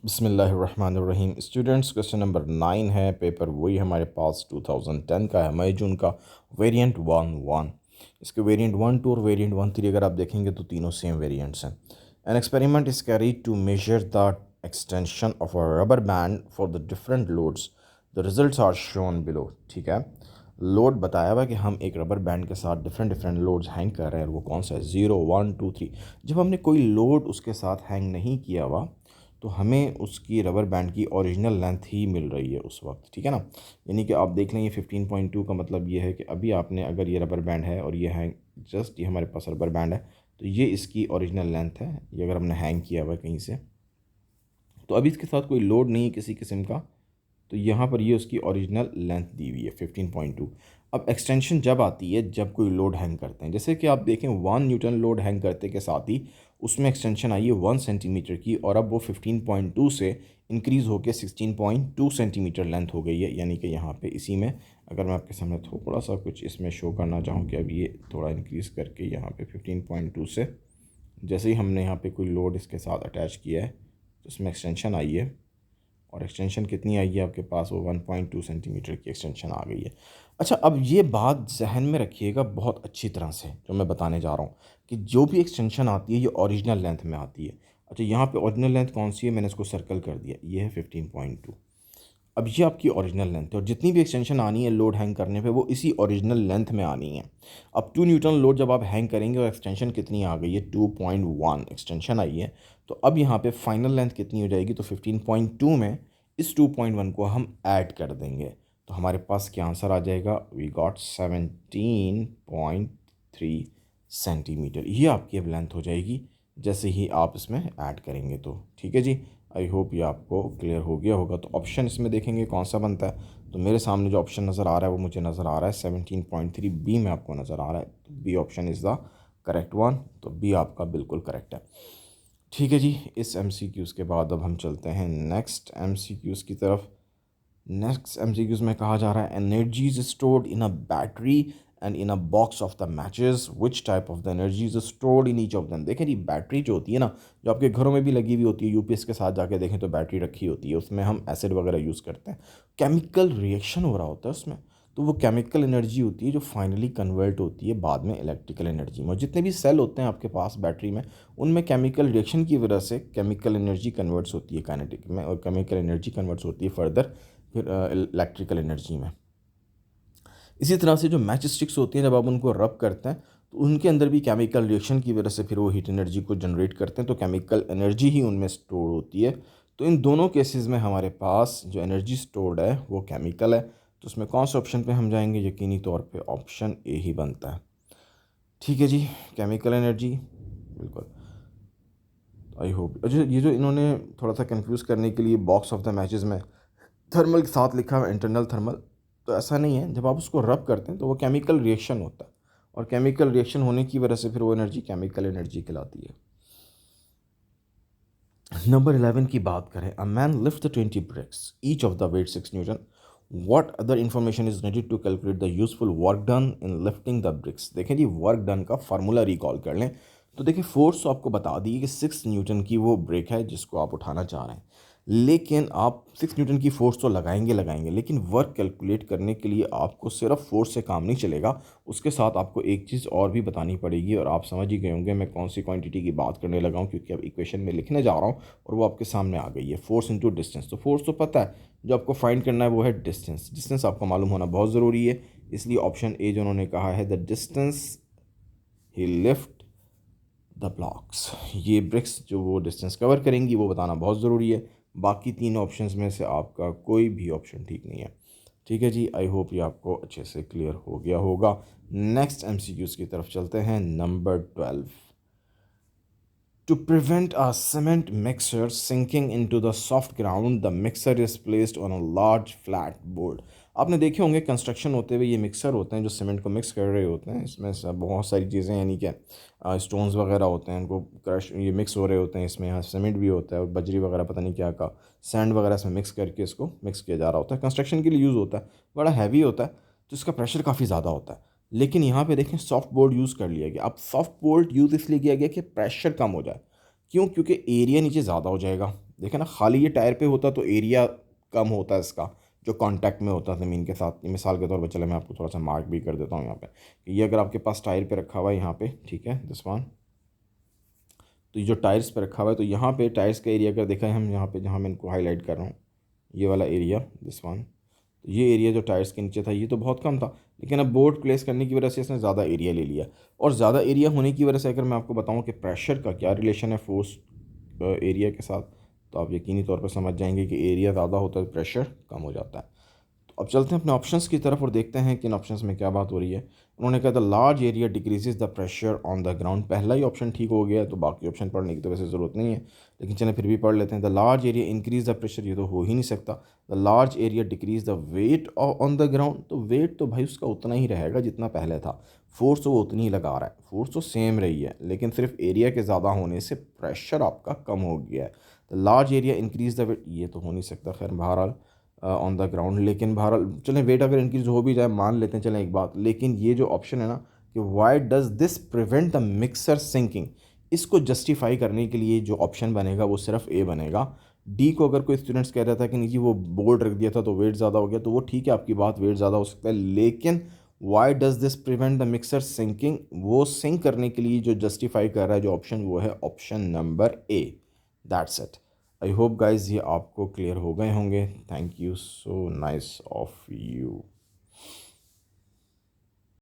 बिस्मिल्लाहिर्रहमानिर्रहीम। Students, question number 9 है। Paper वही हमारे पास 2010 का है, मई जून का। वेरिएंट 1-1, इसके वेरिएंट 1-2 और वेरिएंट 1-3 अगर आप देखेंगे तो तीनों सेम वेरिएंट्स हैं। An experiment is carried to measure the extension of a rubber band for the different loads. The results are shown below. ठीक है, लोड बताया हुआ कि हम एक रबर बैंड के साथ डिफरेंट डिफरेंट लोड्स हैंग कर रहे हैं। वो कौन सा है? 0, 1, 2, 3। जब हमने कोई लोड उसके साथ हैंग नहीं किया हुआ तो हमें उसकी रबर बैंड की ओरिजिनल लेंथ ही मिल रही है उस वक्त। ठीक है ना, यानी कि आप देख लें ये 15.2 का मतलब ये है कि अभी आपने अगर ये रबर बैंड है और ये हैंग, जस्ट ये हमारे पास रबर बैंड है, तो ये इसकी ओरिजिनल लेंथ है। ये अगर हमने हैंग किया हुआ है कहीं से, तो अभी इसके साथ कोई लोड नहीं है किसी किस्म का, तो यहाँ पर ये उसकी ओरिजिनल लेंथ दी हुई है 15.2। अब एक्सटेंशन जब आती है जब कोई लोड हैंग करते हैं, जैसे कि आप देखें 1 न्यूटन लोड हैंग करते के साथ ही उसमें एक्सटेंशन आई है 1 सेंटीमीटर की, और अब वो 15.2 से इंक्रीज़ होकर 16.2 सेंटीमीटर लेंथ हो गई है। यानी कि यहाँ पे इसी में अगर मैं आपके सामने थोड़ा सा कुछ इसमें शो करना चाहूँ कि अब ये थोड़ा इंक्रीज़ करके यहाँ पे 15.2 से, जैसे ही हमने यहाँ पे कोई लोड इसके साथ अटैच किया है तो इसमें एक्सटेंशन आई है, और एक्सटेंशन कितनी आई है आपके पास? वो 1.2 सेंटीमीटर की एक्सटेंशन आ गई है। अच्छा, अब ये बात जहन में रखिएगा बहुत अच्छी तरह से, जो मैं बताने जा रहा हूँ कि जो भी एक्सटेंशन आती है ये ओरिजिनल लेंथ में आती है। अच्छा, यहाँ पे ओरिजिनल लेंथ कौन सी है? मैंने इसको सर्कल कर दिया, ये है 15.2। अब ये आपकी ओरिजिनल लेंथ है, और जितनी भी एक्सटेंशन आनी है लोड हैंग करने पे वो इसी ओरिजिनल लेंथ में आनी है। अब 2 न्यूटन लोड जब आप हैंग करेंगे और एक्सटेंशन कितनी आ गई है? 2.1 एक्सटेंशन आई है, तो अब यहाँ पे फाइनल लेंथ कितनी हो जाएगी? तो 15.2 में इस 2.1 को हम ऐड कर देंगे, तो हमारे पास क्या आंसर आ जाएगा? We got 17.3 centimetre. ये आपकी अब लेंथ हो जाएगी जैसे ही आप इसमें ऐड करेंगे। तो ठीक है जी, आई होप ये आपको क्लियर हो गया होगा। तो ऑप्शन इसमें देखेंगे कौन सा बनता है, तो मेरे सामने जो ऑप्शन नज़र आ रहा है वो मुझे नज़र आ रहा है 17.3 बी में आपको नज़र आ रहा है। तो B option is the correct one, तो बी आपका बिल्कुल करेक्ट है। ठीक है जी, इस एमसीक्यूज़ के बाद अब हम चलते हैं नेक्स्ट एमसीक्यूज़ की तरफ। नेक्स्ट एमसीक्यूज़ में कहा जा रहा है energy is stored in a battery and in a box of the matches, which type of the energy is stored in each of them. देखें जी, बैटरी जो होती है ना, जो आपके घरों में भी लगी हुई होती है, यूपीएस के साथ जाके देखें तो बैटरी रखी होती है, उसमें हम एसिड वगैरह यूज़ करते हैं, केमिकल रिएक्शन हो रहा होता है उसमें। तो वो केमिकल एनर्जी होती है जो फाइनली कन्वर्ट होती है बाद में इलेक्ट्रिकल एनर्जी में। और जितने भी सेल होते हैं आपके पास बैटरी में, उनमें केमिकल रिएक्शन की वजह से केमिकल एनर्जी कन्वर्ट्स होती है काइनेटिक में, और केमिकल एनर्जी कन्वर्ट्स होती है फर्दर फिर इलेक्ट्रिकल एनर्जी में। इसी तरह से जो मैच स्टिक्स होती हैं, जब आप उनको रब करते हैं तो उनके अंदर भी केमिकल रिएक्शन की वजह से फिर वो हीट एनर्जी को जनरेट करते हैं, तो केमिकल एनर्जी ही उनमें स्टोर होती है। तो इन दोनों केसेस में हमारे पास जो एनर्जी स्टोर्ड है वो केमिकल है। तो उसमें कौन से ऑप्शन पे हम जाएंगे? यकीनी तौर पे ऑप्शन ए ही बनता है। ठीक है जी, केमिकल एनर्जी बिल्कुल। आई होप अच्छा, ये जो इन्होंने थोड़ा सा कंफ्यूज करने के लिए बॉक्स ऑफ द मैचेस में थर्मल के साथ लिखा है इंटरनल थर्मल, तो ऐसा नहीं है। जब आप उसको रब करते हैं तो वो केमिकल रिएक्शन होता है, और केमिकल रिएक्शन होने की वजह से फिर वो एनर्जी केमिकल एनर्जी कहलाती है। नंबर 11 की बात करें, a man lift the 20 bricks each of the weight 6 newton. What other information is needed to calculate the useful work done in lifting the bricks. देखें जी, वर्क डन का formula recall कर लें। तो देखिए, फोर्स तो आपको बता दी कि 6 न्यूटन की वो ब्रेक है जिसको आप उठाना चाह रहे हैं, लेकिन आप 6 न्यूटन की फोर्स तो लगाएंगे लगाएंगे, लेकिन वर्क कैलकुलेट करने के लिए आपको सिर्फ फोर्स से काम नहीं चलेगा, उसके साथ आपको एक चीज़ और भी बतानी पड़ेगी। और आप समझ ही गए होंगे मैं कौन सी क्वांटिटी की बात करने लगा हूँ, क्योंकि अब इक्वेशन में लिखने जा रहा हूँ और वो आपके सामने आ गई है, फोर्स इंटू डिस्टेंस। तो फोर्स तो पता है, जो आपको फाइंड करना है वो है डिस्टेंस। डिस्टेंस आपको मालूम होना बहुत ज़रूरी है, इसलिए ऑप्शन ए जो उन्होंने कहा है, the distance he lift the blocks, ये ब्रिक्स जो वो डिस्टेंस कवर करेंगी वो बताना बहुत ज़रूरी है। बाकी तीन ऑप्शंस में से आपका कोई भी ऑप्शन ठीक नहीं है। ठीक है जी, आई होप ये आपको अच्छे से क्लियर हो गया होगा। नेक्स्ट एमसीक्यूज़ की तरफ चलते हैं। Number 12, to prevent a cement mixer sinking into the soft ground, the mixer is placed on a large flat board. आपने देखे होंगे कंस्ट्रक्शन होते हुए ये मिक्सर होते हैं जो सीमेंट को मिक्स कर रहे होते हैं। इसमें सब बहुत सारी चीज़ें, यानी कि स्टोन्स वगैरह होते हैं, उनको क्रश ये मिक्स हो रहे होते हैं। इसमें यहाँ सीमेंट भी होता है और बजरी वगैरह पता नहीं क्या का सैंड वगैरह इसमें मिक्स करके इसको मिक्स किया जा रहा होता है। कंस्ट्रक्शन के लिए यूज़ होता है, बड़ा हैवी होता है, तो इसका प्रेशर काफ़ी ज़्यादा होता है। लेकिन यहाँ पे देखें सॉफ्ट बोर्ड यूज़ कर लिया गया। अब सॉफ्ट बोर्ड यूज़ इसलिए किया गया कि प्रेशर कम हो जाए। क्यों? क्योंकि एरिया नीचे ज़्यादा हो जाएगा, देखें ना, खाली ये टायर पे होता तो एरिया कम होता इसका जो कांटेक्ट में होता ज़मीन के साथ। मिसाल के तौर पर चले मैं आपको थोड़ा सा मार्क भी कर देता हूँ यहाँ पे कि ये अगर आपके पास टायर पे रखा हुआ है यहाँ पे, ठीक है, दिस वन, तो ये जो टायर्स पे रखा हुआ है तो यहाँ पे टायर्स का एरिया अगर देखा है हम यहाँ पे, जहाँ मैं इनको हाईलाइट कर रहा हूँ, ये वाला एरिया, दिस वन, तो ये एरिया जो टायर्स के नीचे था ये तो बहुत कम था, लेकिन अब बोर्ड प्लेस करने की वजह से इसने ज़्यादा एरिया ले लिया। और ज़्यादा एरिया होने की वजह से अगर मैं आपको बताऊँ कि प्रेशर का क्या रिलेशन है फोर्स एरिया के साथ, तो आप यकीनी तौर पर समझ जाएंगे कि एरिया ज़्यादा होता है, प्रेशर कम हो जाता है। अब चलते हैं अपने ऑप्शंस की तरफ और देखते हैं कि इन ऑप्शंस में क्या बात हो रही है। उन्होंने कहा the large area decreases the pressure on the ground, पहला ही ऑप्शन ठीक हो गया, तो बाकी ऑप्शन पढ़ने की तो वैसे ज़रूरत नहीं है, लेकिन चलें फिर भी पढ़ लेते हैं। The large area increase the pressure, ये तो हो ही नहीं सकता। The large area decrease the weight on the ground, तो वेट तो भाई उसका उतना ही रहेगा जितना पहले था, फोर्स तो वो उतनी ही लगा रहा है, फोर्स तो सेम रही है, लेकिन सिर्फ एरिया के ज़्यादा होने से प्रेशर आपका कम हो गया है। The large area increase the weight, ये तो हो नहीं सकता, खैर बहरहाल ऑन द ग्राउंड, लेकिन बहरहाल चलें वेट अगर इंक्रीज हो भी जाए मान लेते हैं, चलें एक बात, लेकिन ये जो ऑप्शन है ना कि why does this prevent the mixer sinking, इसको जस्टिफाई करने के लिए जो ऑप्शन बनेगा वो सिर्फ ए बनेगा। डी को अगर कोई स्टूडेंट्स कह रहा था कि नहीं जी वो बोर्ड रख दिया था तो वेट ज़्यादा हो गया, तो वो ठीक है आपकी बात, वेट ज़्यादा हो सकता है, लेकिन why does this prevent the mixer sinking, वो सिंक करने के लिए जो जस्टिफाई कर रहा है जो ऑप्शन, वो है option number A. That's it. I hope guys ये आपको क्लियर हो गए होंगे। Thank you so nice of you.